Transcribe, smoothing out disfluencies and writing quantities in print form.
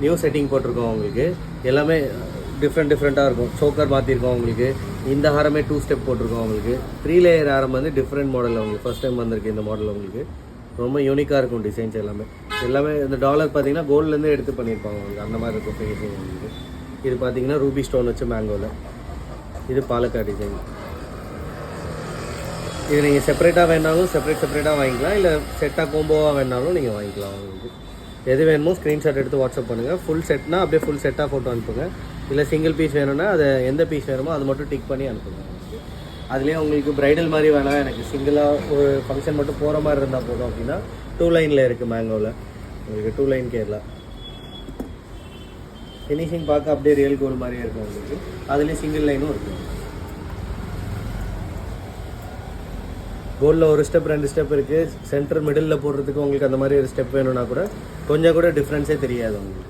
New setting போட்டிருக்கோம் உங்களுக்கு. எல்லாமே டிஃப்ரெண்ட்டாக இருக்கும். சோக்கர் மாற்றிருக்கோம் உங்களுக்கு. இந்த ஹாரமே 2 ஸ்டெப் போட்டிருக்கோம் உங்களுக்கு. 3 லேயர் ஹாரம் வந்து டிஃப்ரெண்ட் மாடல் உங்களுக்கு. ஃபர்ஸ்ட் டைம் வந்திருக்கு இந்த மாடல் உங்களுக்கு. ரொம்ப யூனிக்காக இருக்கும் டிசைன்ஸ் எல்லாமே இந்த டாலர் பார்த்தீங்கன்னா கோல்ட்லேருந்து எடுத்து பண்ணியிருப்பாங்க உங்களுக்கு. அந்த மாதிரி இருக்கும் ஃபினிஷிங் உங்களுக்கு. இது பார்த்தீங்கன்னா ரூபி ஸ்டோன் வச்சு மேங்கோவில். இது பாலக்காடு டிசைன். இது நீங்கள் செப்பரேட்டாக வேணாலும் செப்பரேட்டாக வாங்கிக்கலாம். இல்லை செட்டாக கோம்போவாக வேணாலும் நீங்கள் வாங்கிக்கலாம். உங்களுக்கு எது வேணுமோ ஸ்க்ரீன்ஷாட் எடுத்து வாட்ஸ்அப் பண்ணுங்கள். ஃபுல் செட்னா அப்படியே ஃபுல் செட்டாக ஃபோட்டோ அனுப்புங்க. இல்லை சிங்கிள் பீஸ் வேணும்னா அதை எந்த பீஸ் வேணுமோ அது மட்டும் டிக் பண்ணி அனுப்புங்க. அதுலேயே உங்களுக்கு ப்ரைடல் மாதிரி வேணாம், எனக்கு சிங்கிளாக ஒரு ஃபங்க்ஷன் மட்டும் போகிற மாதிரி இருந்தால் போதும் அப்படின்னா 2 லைனில் இருக்குது மேங்கோவில் உங்களுக்கு. 2 லைன் கேரளா ஃபினிஷிங் பார்க்க அப்படியே ரியல் கோல்டு மாதிரியே இருக்கும் உங்களுக்கு. அதுலேயே சிங்கிள் லைனும் இருக்குது. கோல்டில் ஒரு ஸ்டெப் 2 ஸ்டெப் இருக்குது. சென்டர் மிடில் போடுறதுக்கு உங்களுக்கு அந்த மாதிரி ஒரு ஸ்டெப் வேணும்னா கூட கொஞ்சம் கூட டிஃப்ரென்ஸே தெரியாது உங்களுக்கு.